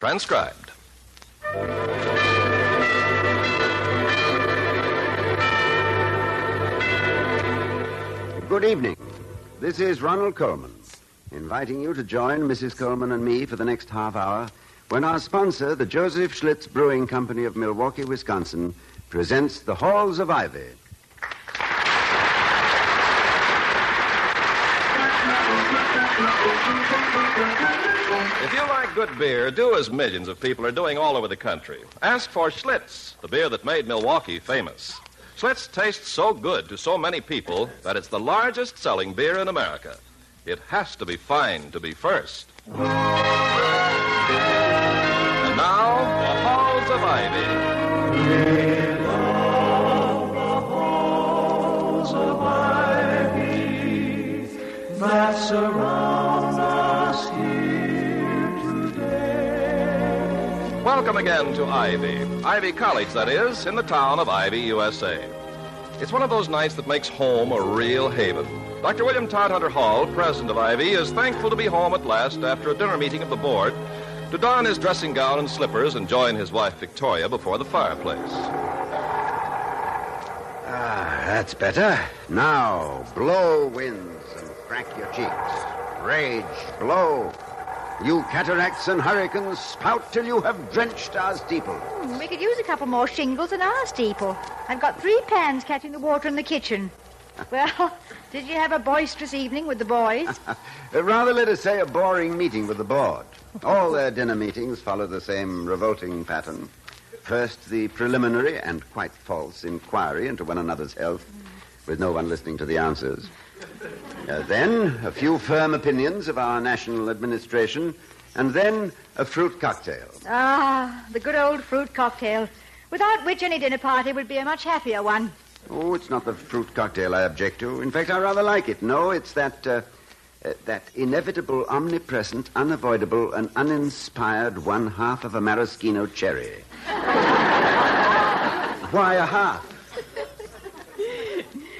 Transcribed. Good evening. This is Ronald Colman, inviting you to join Mrs. Colman and me for the next half hour when our sponsor, the Joseph Schlitz Brewing Company of Milwaukee, Wisconsin, presents The Halls of Ivy. If you like good beer, do as millions of people are doing all over the country. Ask for Schlitz, the beer that made Milwaukee famous. Schlitz tastes so good to so many people that it's the largest selling beer in America. It has to be fine to be first. And now, The Halls of Ivy. We love the halls of ivy that surround us here today. Welcome again to Ivy. Ivy College, that is, in the town of Ivy, USA. It's one of those nights that makes home a real haven. Dr. William Todhunter Hall, president of Ivy, is thankful to be home at last after a dinner meeting of the board to don his dressing gown and slippers and join his wife, Victoria, before the fireplace. That's better. Now, blow winds and crack your cheeks. Rage, blow. You cataracts and hurricanes, spout till you have drenched our steeple. We could use a couple more shingles in our steeple. I've got 3 pans catching the water in the kitchen. Well, did you have a boisterous evening with the boys? Rather, let us say, a boring meeting with the board. All their dinner meetings follow the same revolting pattern. First, the preliminary and quite false inquiry into one another's health, with no one listening to the answers. Then, a few firm opinions of our national administration, and then a fruit cocktail. Ah, the good old fruit cocktail, without which any dinner party would be a much happier one. Oh, it's not the fruit cocktail I object to. In fact, I rather like it. No, it's that inevitable, omnipresent, unavoidable, and uninspired one-half of a maraschino cherry. Why a half?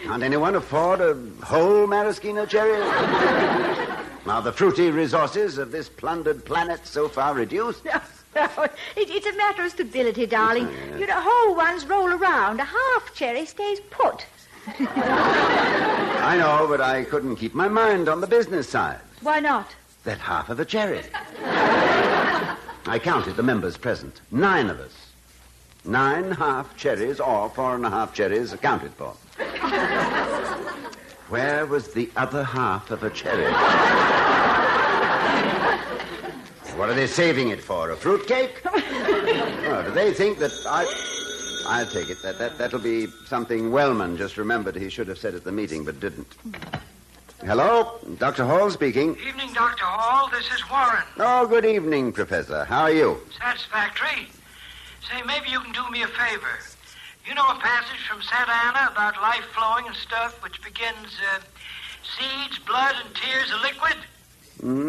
Can't anyone afford a whole maraschino cherry? Are the fruity resources of this plundered planet so far reduced? No, it's a matter of stability, darling. You know, whole ones roll around. A half cherry stays put. I know, but I couldn't keep my mind on the business side. Why not? That half of a cherry. I counted the members present. 9 of us. 9 half cherries, or 4.5 cherries accounted for. Where was the other half of a cherry? What are they saving it for? A fruitcake? Oh, do they think that I'll take it. That'll be something Wellman just remembered he should have said at the meeting, but didn't. Hello? Dr. Hall speaking. Evening, Dr. Hall. This is Warren. Oh, good evening, Professor. How are you? Satisfactory. Say, maybe you can do me a favor. You know a passage from St. Anna about life flowing and stuff, which begins, seeds, blood, and tears of liquid?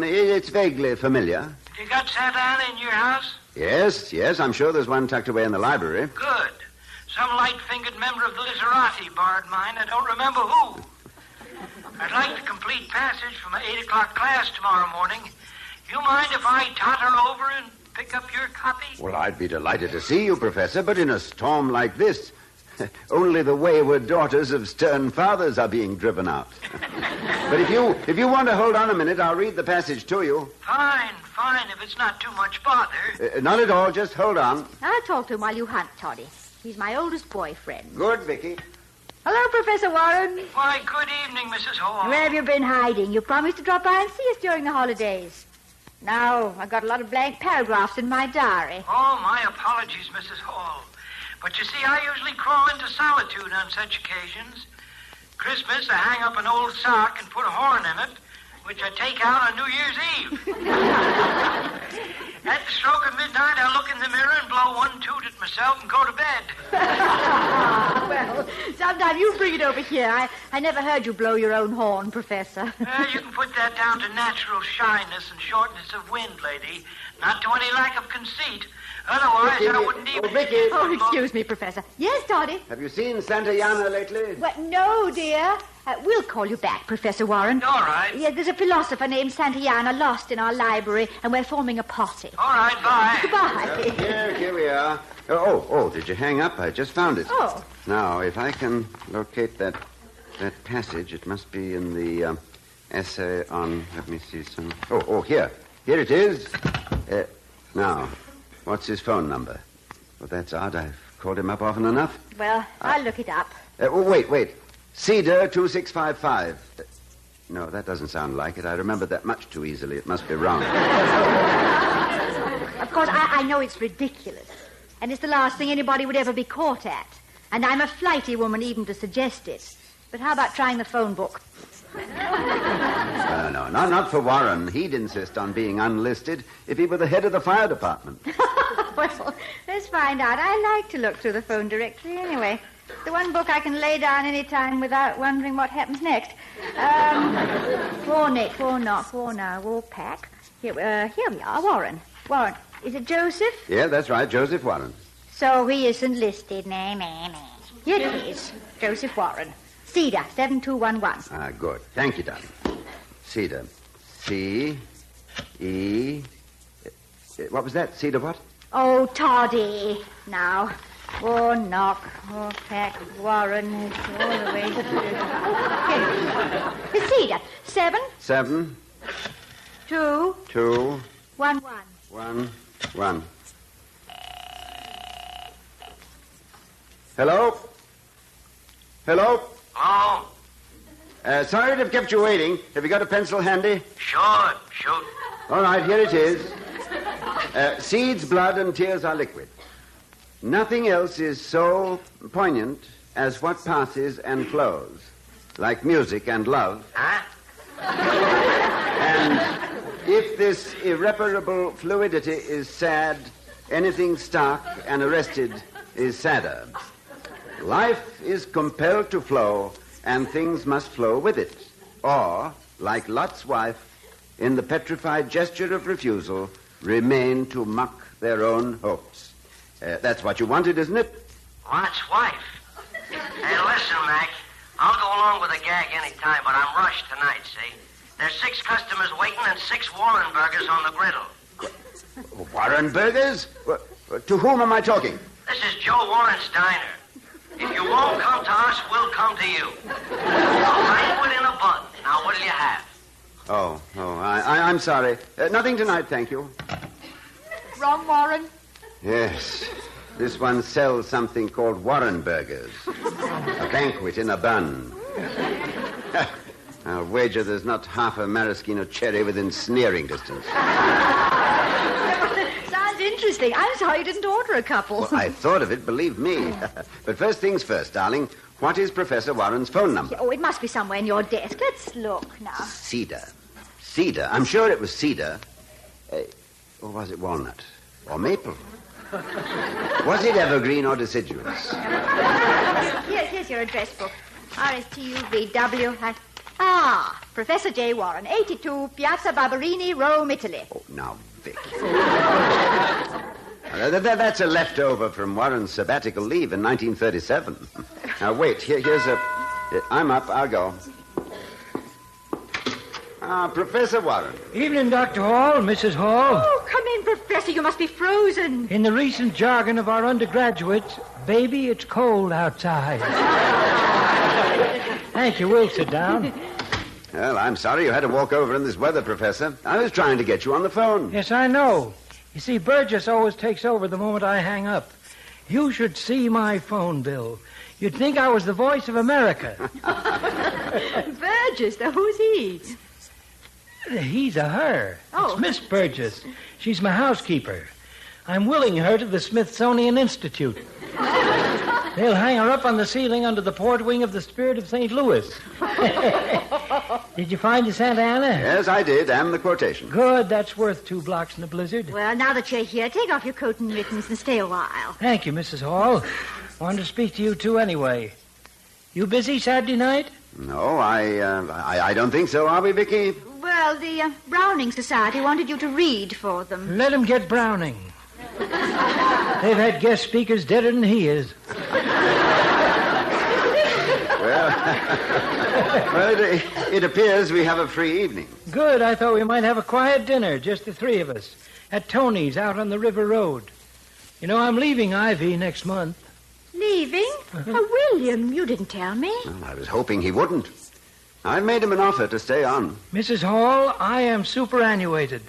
It's vaguely familiar. You got St. Anna in your house? Yes, I'm sure there's one tucked away in the library. Good. Some light-fingered member of the literati borrowed mine. I don't remember who. I'd like the complete passage from an 8 o'clock class tomorrow morning. You mind if I totter over and pick up your copy? Well, I'd be delighted to see you, Professor, but in a storm like this, only the wayward daughters of stern fathers are being driven out. But if you want to hold on a minute, I'll read the passage to you. Fine, if it's not too much bother. Not at all, just hold on. I'll talk to him while you hunt, Toddy. He's my oldest boyfriend. Good, Vicky. Hello, Professor Warren. Why, good evening, Mrs. Hall. Where have you been hiding? You promised to drop by and see us during the holidays. Now, I've got a lot of blank paragraphs in my diary. Oh, my apologies, Mrs. Hall. But you see, I usually crawl into solitude on such occasions. Christmas, I hang up an old sock and put a horn in it, which I take out on New Year's Eve. At the stroke of midnight, I look in the mirror and blow one toot at myself and go to bed. Well, sometime you bring it over here. I never heard you blow your own horn, Professor. You can put that down to natural shyness and shortness of wind, lady. Not to any lack of conceit. Otherwise, Vicky, I wouldn't even... Vicky. Oh, excuse me, Professor. Yes, Toddy? Have you seen Santa Yana lately? What? No, dear. We'll call you back, Professor Warren. All right. Yeah, there's a philosopher named Santayana lost in our library, and we're forming a posse. All right, bye. Goodbye. Here we are. Oh, did you hang up? I just found it. Oh. Now, if I can locate that passage, it must be in the essay on, let me see some. Oh, here. Here it is. Now, what's his phone number? Well, that's odd. I've called him up often enough. Well, I'll look it up. Wait. Cedar 2655. No, that doesn't sound like it. I remembered that much too easily. It must be wrong. Of course, I know it's ridiculous. And it's the last thing anybody would ever be caught at. And I'm a flighty woman even to suggest it. But how about trying the phone book? No, not for Warren. He'd insist on being unlisted if he were the head of the fire department. Well, let's find out. I like to look through the phone directory anyway. The one book I can lay down any time without wondering what happens next. War Nick, War Knock, War Now, War Pack. Here we are, Warren. Warren, is it Joseph? Yeah, that's right, Joseph Warren. So he isn't listed. Nah. Here it is, Joseph Warren. Cedar, 7211. Ah, good. Thank you, darling. Cedar. C-E... What was that? Cedar what? Oh, Toddy. Now, War Knock, War Pack, Warren, all the way to... Cedar, 7... 2... 1. 1. Hello? Hello? Sorry to have kept you waiting. Have you got a pencil handy? Sure, shoot. All right, here it is. Seeds, blood, and tears are liquid. Nothing else is so poignant as what passes and flows, like music and love. Huh? And if this irreparable fluidity is sad, anything stark and arrested is sadder. Life is compelled to flow, and things must flow with it. Or, like Lot's wife, in the petrified gesture of refusal, remain to mock their own hopes. That's what you wanted, isn't it? Lot's wife. Hey, listen, Mac. I'll go along with the gag any time, but I'm rushed tonight, see? There's 6 customers waiting and 6 Warren burgers on the griddle. Warren burgers? To whom am I talking? This is Joe Warren's diner. If you won't come to us, we'll come to you. Languid in a bun. Now, what'll you have? I'm sorry. Nothing tonight, thank you. Wrong, Warren. Yes. This one sells something called Warren burgers. A banquet in a bun. I'll wager there's not half a maraschino cherry within sneering distance. Sounds interesting. I'm sorry you didn't order a couple. Well, I thought of it, believe me. But first things first, darling. What is Professor Warren's phone number? Oh, it must be somewhere in your desk. Let's look now. Cedar. I'm sure it was cedar. Or was it walnut? Or maple? Was it evergreen or deciduous? Here's your address book. RSTUVW. Professor J. Warren, 82 Piazza Barberini, Rome, Italy. Oh, now, Vic. That's a leftover from Warren's sabbatical leave in 1937. Now, wait, here's a... I'm up, I'll go. Professor Warren. Evening, Dr. Hall, Mrs. Hall. Oh, come in, Professor. You must be frozen. In the recent jargon of our undergraduates, baby, it's cold outside. Thank you. We'll sit down. Well, I'm sorry you had to walk over in this weather, Professor. I was trying to get you on the phone. Yes, I know. You see, Burgess always takes over the moment I hang up. You should see my phone bill. You'd think I was the voice of America. Burgess, who's he? He's a her. Oh. It's Miss Burgess. She's my housekeeper. I'm willing her to the Smithsonian Institute. They'll hang her up on the ceiling under the port wing of the Spirit of St. Louis. Did you find the Santa Ana? Yes, I did, and the quotation. Good. That's worth 2 blocks in a blizzard. Well, now that you're here, take off your coat and mittens and stay a while. Thank you, Mrs. Hall. Wanted to speak to you, too, anyway. You busy Saturday night? No, I don't think so, are we, Vicky? Well, the Browning Society wanted you to read for them. Let him get Browning. They've had guest speakers deader than he is. Well, Well, it appears we have a free evening. Good. I thought we might have a quiet dinner, just the three of us, at Tony's out on the River Road. You know, I'm leaving Ivy next month. Leaving? Oh, William, you didn't tell me. Well, I was hoping he wouldn't. I've made him an offer to stay on. Mrs. Hall, I am superannuated.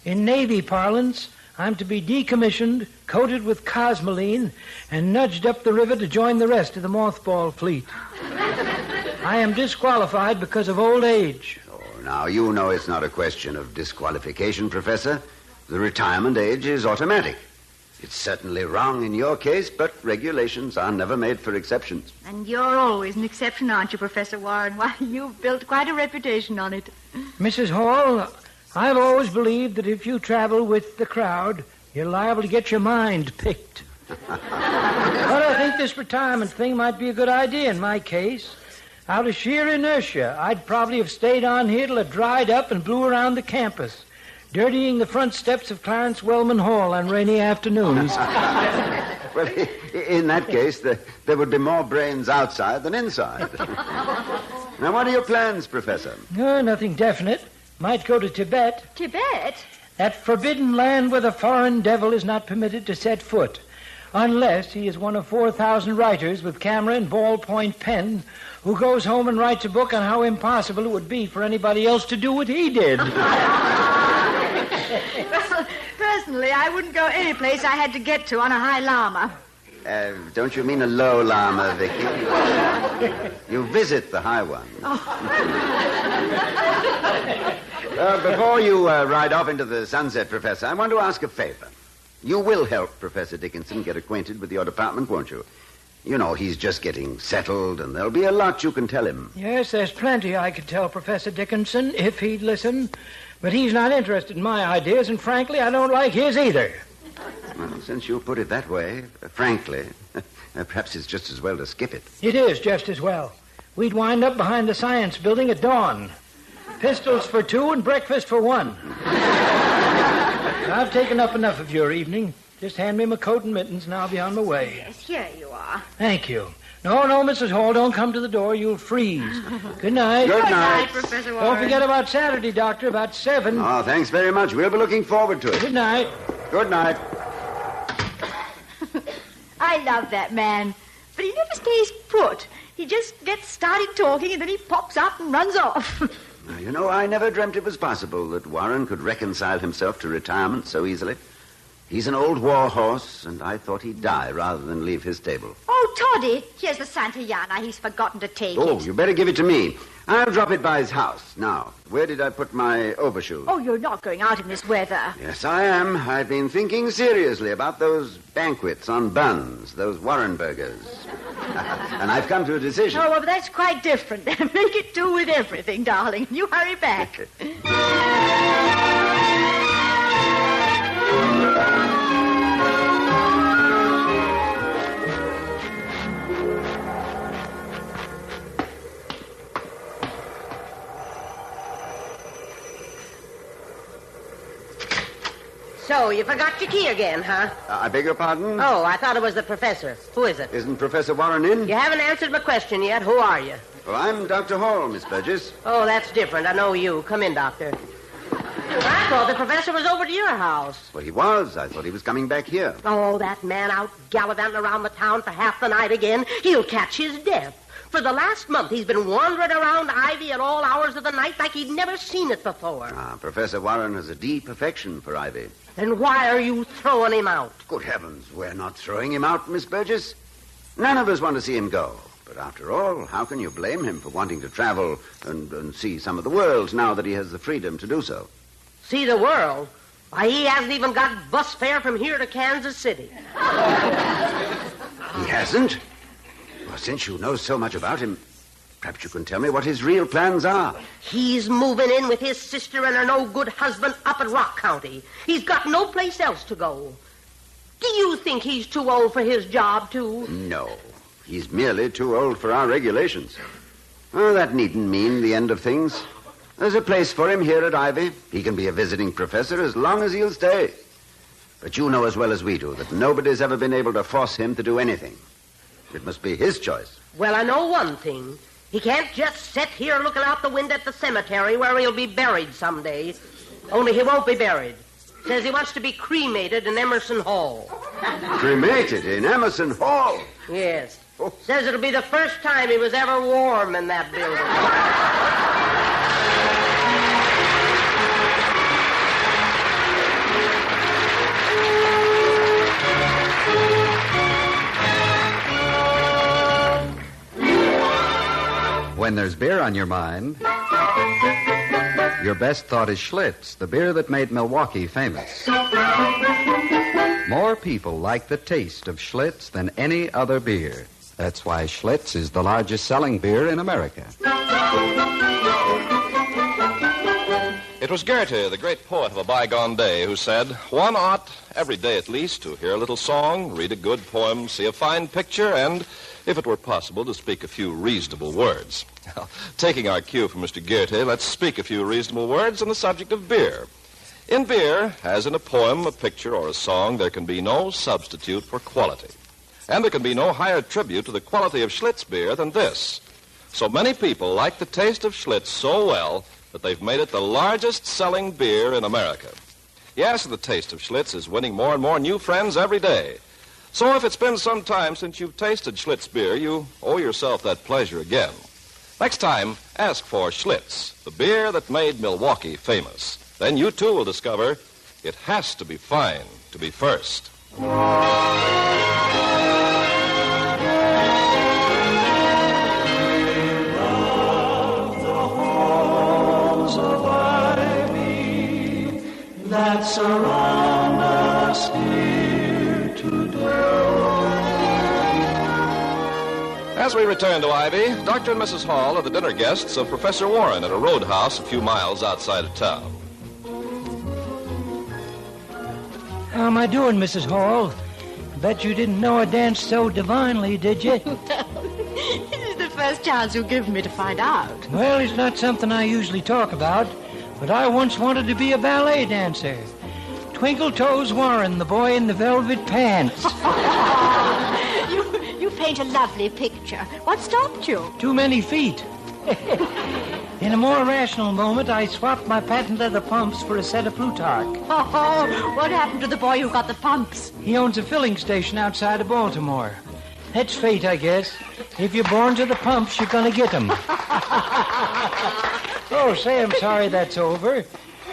In Navy parlance, I'm to be decommissioned, coated with cosmoline, and nudged up the river to join the rest of the mothball fleet. I am disqualified because of old age. Oh, now, you know it's not a question of disqualification, Professor. The retirement age is automatic. It's certainly wrong in your case, but regulations are never made for exceptions. And you're always an exception, aren't you, Professor Warren? Why, you've built quite a reputation on it. Mrs. Hall, I've always believed that if you travel with the crowd, you're liable to get your mind picked. But I think this retirement thing might be a good idea in my case. Out of sheer inertia, I'd probably have stayed on here till it dried up and blew around the campus, dirtying the front steps of Clarence Wellman Hall on rainy afternoons. Well, in that case, there would be more brains outside than inside. Now, what are your plans, Professor? Nothing definite. Might go to Tibet. Tibet? That forbidden land where the foreign devil is not permitted to set foot, unless he is one of 4,000 writers with camera and ballpoint pen who goes home and writes a book on how impossible it would be for anybody else to do what he did. Well, personally, I wouldn't go any place I had to get to on a high llama. Don't you mean a low llama, Vicky? You visit the high one. Before you ride off into the sunset, Professor, I want to ask a favor. You will help Professor Dickinson get acquainted with your department, won't you? You know, he's just getting settled, and there'll be a lot you can tell him. Yes, there's plenty I could tell Professor Dickinson if he'd listen. But he's not interested in my ideas, and frankly, I don't like his either. Well, since you put it that way, frankly, perhaps it's just as well to skip it. It is just as well. We'd wind up behind the science building at dawn. Pistols for 2 and breakfast for 1. I've taken up enough of your evening. Just hand me my coat and mittens, and I'll be on my way. Yes, here you are. Thank you. No, Mrs. Hall, don't come to the door. You'll freeze. Good night. Good night. Professor Warren. Don't forget about Saturday, Doctor, about 7. Oh, thanks very much. We'll be looking forward to it. Good night. Good night. I love that man, but he never stays put. He just gets started talking, and then he pops up and runs off. Now, you know, I never dreamt it was possible that Warren could reconcile himself to retirement so easily. He's an old war horse, and I thought he'd die rather than leave his stable. Oh, Toddy, here's the Santayana. He's forgotten to take Oh, it. you better give it to me. I'll drop it by his house. Now, where did I put my overshoes? Oh, you're not going out in this weather. Yes, I am. I've been thinking seriously about those banquets on buns, those Warren burgers. And I've come to a decision. Oh, well, that's quite different. Make it do with everything, darling. You hurry back. So, you forgot your key again, huh? I beg your pardon? Oh, I thought it was the professor. Who is it? Isn't Professor Warren in? You haven't answered my question yet. Who are you? Well, I'm Dr. Hall, Miss Burgess. Oh, that's different. I know you. Come in, doctor. I thought the professor was over to your house. Well, he was. I thought he was coming back here. Oh, that man out gallivanting around the town for half the night again. He'll catch his death. For the last month, he's been wandering around Ivy at all hours of the night like he'd never seen it before. Professor Warren has a deep affection for Ivy. Then why are you throwing him out? Good heavens, we're not throwing him out, Miss Burgess. None of us want to see him go. But after all, how can you blame him for wanting to travel and see some of the world now that he has the freedom to do so? See the world? Why, he hasn't even got bus fare from here to Kansas City. He hasn't? Well, since you know so much about him, perhaps you can tell me what his real plans are. He's moving in with his sister and her no-good husband up in Rock County. He's got no place else to go. Do you think he's too old for his job, too? No. He's merely too old for our regulations. Oh, that needn't mean the end of things. There's a place for him here at Ivy. He can be a visiting professor as long as he'll stay. But you know as well as we do that nobody's ever been able to force him to do anything. It must be his choice. Well, I know one thing. He can't just sit here looking out the window at the cemetery where he'll be buried someday. Only he won't be buried. Says he wants to be cremated in Emerson Hall. Cremated in Emerson Hall? Yes. Says it'll be the first time he was ever warm in that building. When there's beer on your mind, your best thought is Schlitz, the beer that made Milwaukee famous. More people like the taste of Schlitz than any other beer. That's why Schlitz is the largest selling beer in America. It was Goethe, the great poet of a bygone day, who said, one ought, every day at least, to hear a little song, read a good poem, see a fine picture, and, if it were possible, to speak a few reasonable words. Now, taking our cue from Mr. Goethe, let's speak a few reasonable words on the subject of beer. In beer, as in a poem, a picture, or a song, there can be no substitute for quality. And there can be no higher tribute to the quality of Schlitz beer than this. So many people like the taste of Schlitz so well that they've made it the largest selling beer in America. Yes, the taste of Schlitz is winning more and more new friends every day. So if it's been some time since you've tasted Schlitz beer, you owe yourself that pleasure again. Next time, ask for Schlitz, the beer that made Milwaukee famous. Then you, too, will discover it has to be fine to be first. That surround us here today. As we return to Ivy, Dr. and Mrs. Hall are the dinner guests of Professor Warren at a roadhouse a few miles outside of town. How am I doing, Mrs. Hall? Bet you didn't know I danced so divinely, did you? This is the first chance you've given me to find out. Well, it's not something I usually talk about, but I once wanted to be a ballet dancer. Twinkle Toes Warren, the boy in the velvet pants. You paint a lovely picture. What stopped you? Too many feet. In a more rational moment, I swapped my patent leather pumps for a set of Plutarch. Oh, what happened to the boy who got the pumps? He owns a filling station outside of Baltimore. That's fate, I guess. If you're born to the pumps, you're going to get them. Oh, say, I'm sorry that's over.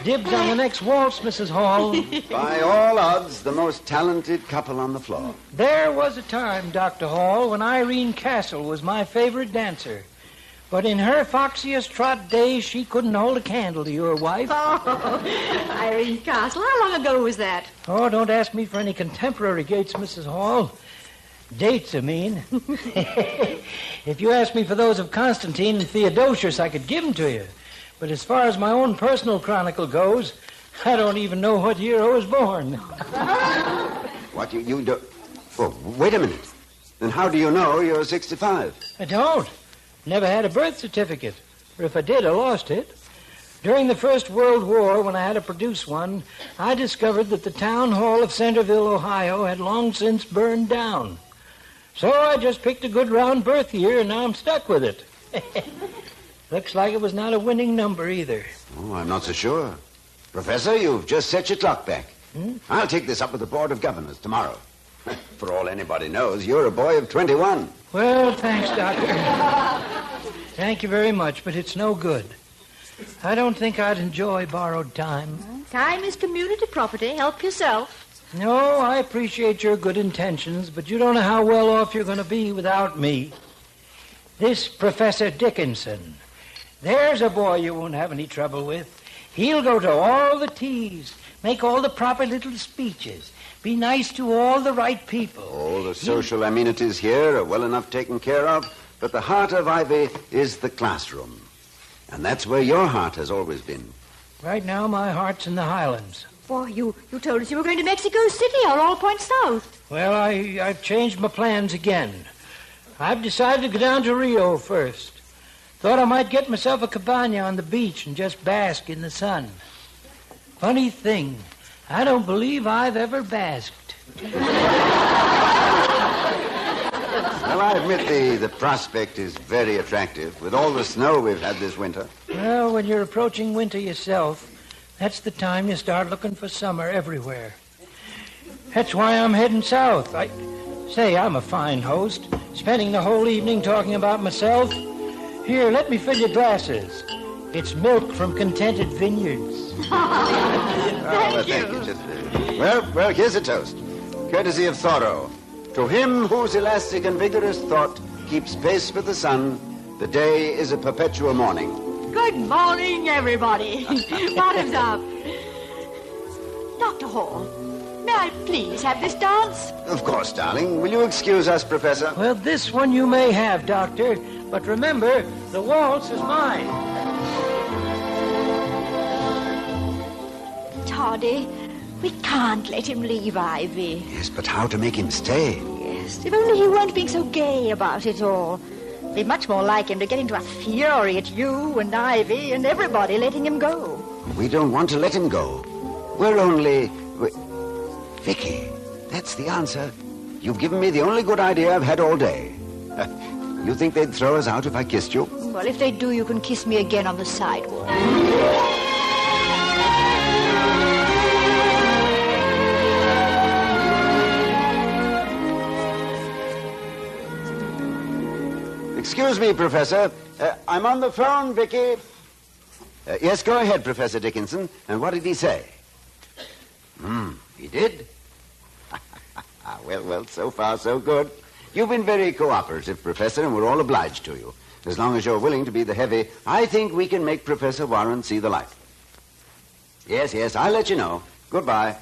Dibs on the next waltz, Mrs. Hall. By all odds, the most talented couple on the floor. There was a time, Dr. Hall, when Irene Castle was my favorite dancer. But in her foxiest trot days, she couldn't hold a candle to your wife. Oh, Irene Castle, how long ago was that? Oh, don't ask me for any contemporary dates, Mrs. Hall. Dates, I mean. If you asked me for those of Constantine and Theodosius, I could give them to you. But as far as my own personal chronicle goes, I don't even know what year I was born. What, you do... Oh, wait a minute. Then how do you know you're 65? I don't. Never had a birth certificate. Or if I did, I lost it. During the First World War, when I had to produce one, I discovered that the town hall of Centerville, Ohio, had long since burned down. So I just picked a good round birth year, and now I'm stuck with it. Looks like it was not a winning number either. Oh, I'm not so sure. Professor, you've just set your clock back. I'll take this up with the Board of Governors tomorrow. For all anybody knows, you're a boy of 21. Well, thanks, Doctor. Thank you very much, but it's no good. I don't think I'd enjoy borrowed time. Time is community property. Help yourself. No, I appreciate your good intentions, but you don't know how well off you're going to be without me. This Professor Dickinson, there's a boy you won't have any trouble with. He'll go to all the teas, make all the proper little speeches, be nice to all the right people. All the social amenities here are well enough taken care of, but the heart of Ivy is the classroom. And that's where your heart has always been. Right now, my heart's in the Highlands. Boy, you told us you were going to Mexico City or all points south. Well, I've changed my plans again. I've decided to go down to Rio first. Thought I might get myself a cabana on the beach and just bask in the sun. Funny thing, I don't believe I've ever basked. Well, I admit the prospect is very attractive with all the snow we've had this winter. Well, when you're approaching winter yourself, that's the time you start looking for summer everywhere. That's why I'm heading south. I'm a fine host, spending the whole evening talking about myself. Here, let me fill your glasses. It's milk from contented vineyards. Thank you. Well, here's a toast. Courtesy of Thoreau. To him whose elastic and vigorous thought keeps pace with the sun, the day is a perpetual morning. Good morning, everybody. Bottoms up. Dr. Hall, may I please have this dance? Of course, darling. Will you excuse us, Professor? Well, this one you may have, Doctor. But remember, the waltz is mine. Toddy, we can't let him leave Ivy. Yes, but how to make him stay? Yes, if only he weren't being so gay about it all. It'd be much more like him to get into a fury at you and Ivy and everybody letting him go. We don't want to let him go. We're only... Vicky, that's the answer. You've given me the only good idea I've had all day. You think they'd throw us out if I kissed you? Well, if they do, you can kiss me again on the sidewalk. Excuse me, Professor. I'm on the phone, Vicky. Yes, go ahead, Professor Dickinson. And what did he say? He did? Well, so far, so good. You've been very cooperative, Professor, and we're all obliged to you. As long as you're willing to be the heavy, I think we can make Professor Warren see the light. Yes, I'll let you know. Goodbye.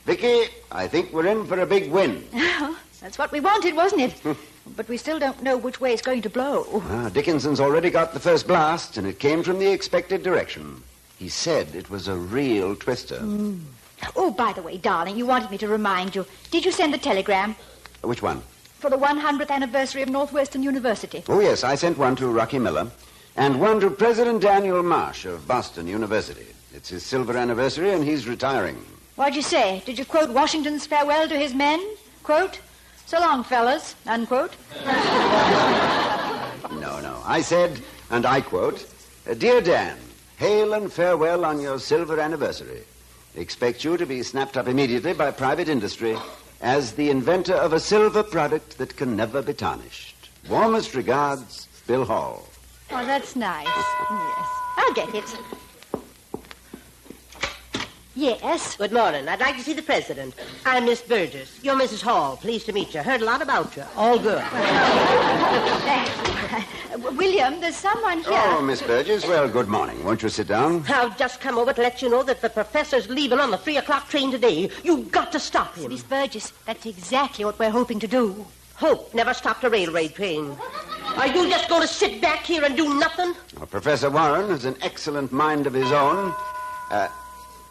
Vicky, I think we're in for a big win. Oh, that's what we wanted, wasn't it? But we still don't know which way it's going to blow. Dickinson's already got the first blast, and it came from the expected direction. He said it was a real twister. Oh, by the way, darling, you wanted me to remind you. Did you send the telegram? Which one? For the 100th anniversary of Northwestern University. Oh, yes, I sent one to Rocky Miller and one to President Daniel Marsh of Boston University. It's his silver anniversary, and he's retiring. What'd you say? Did you quote Washington's farewell to his men? Quote, "So long, fellas," unquote? No. I said, and I quote, "Dear Dan, hail and farewell on your silver anniversary. Expect you to be snapped up immediately by private industry as the inventor of a silver product that can never be tarnished. Warmest regards, Bill Hall." Oh, that's nice. Yes. I'll get it. Yes? Good morning. I'd like to see the president. I'm Miss Burgess. You're Mrs. Hall. Pleased to meet you. Heard a lot about you. All good. William, there's someone here. Oh, Miss Burgess. Well, good morning. Won't you sit down? I've just come over to let you know that the professor's leaving on the 3:00 train today. You've got to stop him. Miss Burgess, that's exactly what we're hoping to do. Hope never stopped a railway train. Are you just going to sit back here and do nothing? Well, Professor Warren has an excellent mind of his own.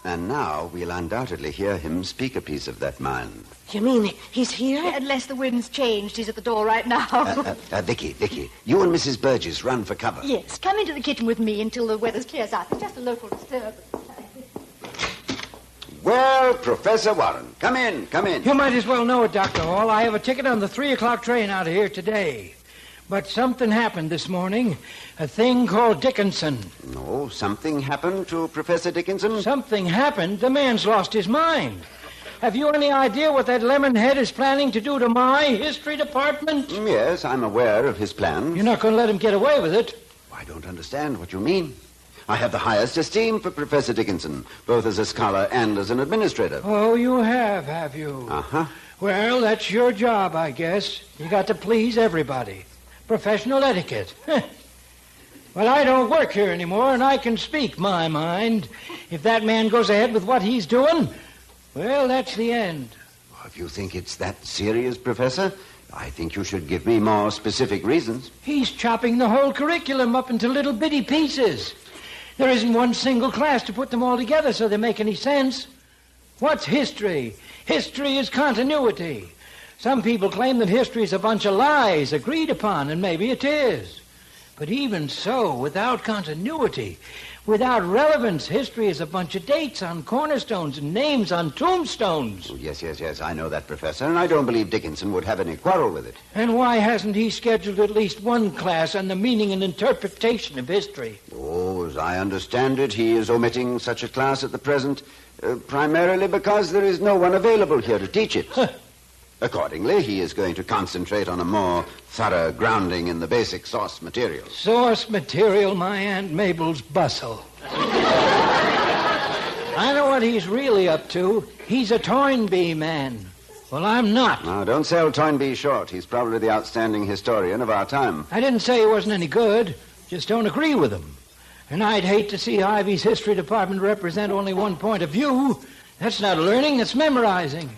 And now we'll undoubtedly hear him speak a piece of that mind. You mean he's here? Unless the wind's changed, he's at the door right now. Vicky, you and Mrs. Burgess run for cover. Yes, come into the kitchen with me until the weather clears up. It's just a local disturbance. Well, Professor Warren, come in. You might as well know it, Dr. Hall. I have a ticket on the 3:00 train out of here today. But something happened this morning. A thing called Dickinson. No, something happened to Professor Dickinson? Something happened? The man's lost his mind. Have you any idea what that lemonhead is planning to do to my history department? Yes, I'm aware of his plans. You're not going to let him get away with it? I don't understand what you mean. I have the highest esteem for Professor Dickinson, both as a scholar and as an administrator. Oh, you have you? Uh-huh. Well, that's your job, I guess. You got to please everybody. Professional etiquette. Well, I don't work here anymore, and I can speak my mind. If that man goes ahead with what he's doing, well, that's the end. If you think it's that serious, Professor, I think you should give me more specific reasons. He's chopping the whole curriculum up into little bitty pieces. There isn't one single class to put them all together so they make any sense. What's history? History is continuity. Some people claim that history is a bunch of lies agreed upon, and maybe it is. But even so, without continuity, without relevance. History is a bunch of dates on cornerstones and names on tombstones. Oh, yes, I know that, Professor, and I don't believe Dickinson would have any quarrel with it. And why hasn't he scheduled at least one class on the meaning and interpretation of history? Oh, as I understand it, he is omitting such a class at the present, primarily because there is no one available here to teach it. Accordingly, he is going to concentrate on a more thorough grounding in the basic source material. Source material, my Aunt Mabel's bustle. I know what he's really up to. He's a Toynbee man. Well, I'm not. Now, don't sell Toynbee short. He's probably the outstanding historian of our time. I didn't say he wasn't any good. Just don't agree with him. And I'd hate to see Ivy's history department represent only one point of view. That's not learning, that's memorizing.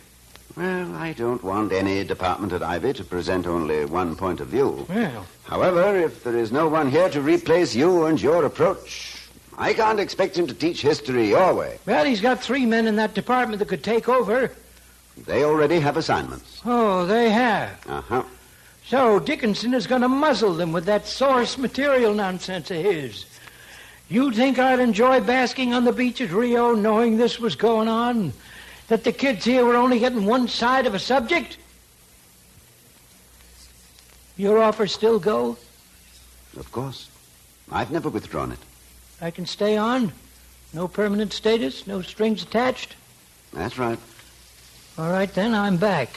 Well, I don't want any department at Ivy to present only one point of view. Well. However, if there is no one here to replace you and your approach, I can't expect him to teach history your way. Well, he's got 3 men in that department that could take over. They already have assignments. Oh, they have? Uh-huh. So Dickinson is going to muzzle them with that source material nonsense of his. You'd think I'd enjoy basking on the beach at Rio knowing this was going on? That the kids here were only getting one side of a subject? Your offer still go? Of course. I've never withdrawn it. I can stay on? No permanent status? No strings attached? That's right. All right, then, I'm back.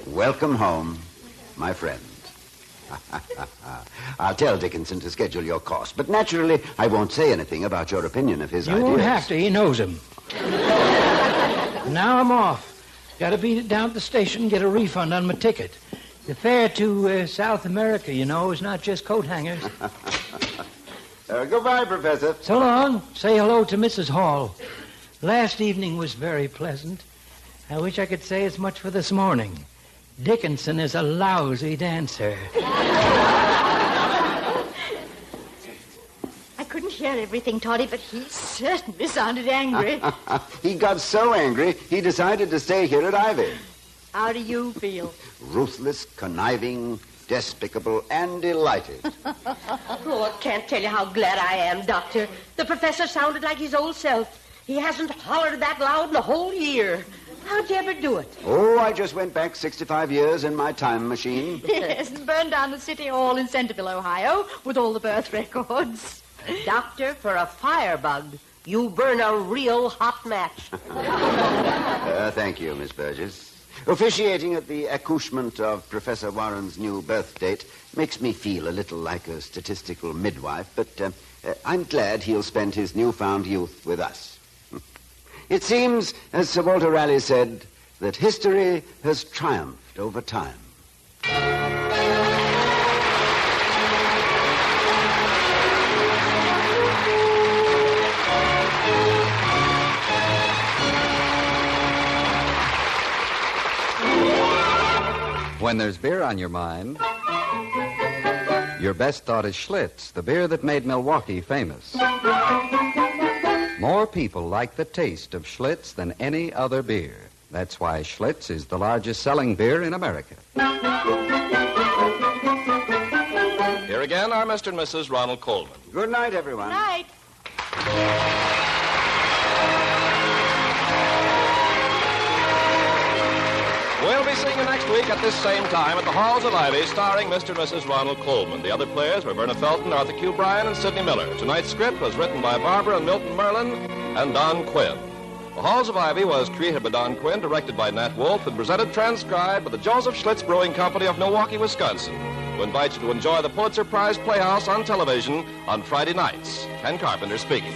Welcome home, my friend. I'll tell Dickinson to schedule your course, but naturally I won't say anything about your opinion of his ideas. You won't have to. He knows him. Now I'm off. Got to beat it down at the station and get a refund on my ticket. The fare to South America, you know, is not just coat hangers. Goodbye, Professor. So long. Say hello to Mrs. Hall. Last evening was very pleasant. I wish I could say as much for this morning. Dickinson is a lousy dancer. I couldn't hear everything, Toddy, but he certainly sounded angry. He got so angry, he decided to stay here at Ivy. How do you feel? Ruthless, conniving, despicable, and delighted. Oh, I can't tell you how glad I am, Doctor. The professor sounded like his old self. He hasn't hollered that loud in a whole year. How'd you ever do it? Oh, I just went back 65 years in my time machine. Yes, and burned down the city hall in Centerville, Ohio, with all the birth records. Doctor, for a firebug, you burn a real hot match. Thank you, Miss Burgess. Officiating at the accouchement of Professor Warren's new birth date makes me feel a little like a statistical midwife, but I'm glad he'll spend his newfound youth with us. It seems, as Sir Walter Raleigh said, that history has triumphed over time. When there's beer on your mind, your best thought is Schlitz, the beer that made Milwaukee famous. More people like the taste of Schlitz than any other beer. That's why Schlitz is the largest selling beer in America. Here again are Mr. and Mrs. Ronald Colman. Good night, everyone. Good night. We'll be seeing you next week at this same time at the Halls of Ivy, starring Mr. and Mrs. Ronald Colman. The other players were Verna Felton, Arthur Q. Bryan, and Sidney Miller. Tonight's script was written by Barbara and Milton Merlin and Don Quinn. The Halls of Ivy was created by Don Quinn, directed by Nat Wolfe, and presented transcribed by the Joseph Schlitz Brewing Company of Milwaukee, Wisconsin, who invite you to enjoy the Pulitzer Prize Playhouse on television on Friday nights. Ken Carpenter speaking.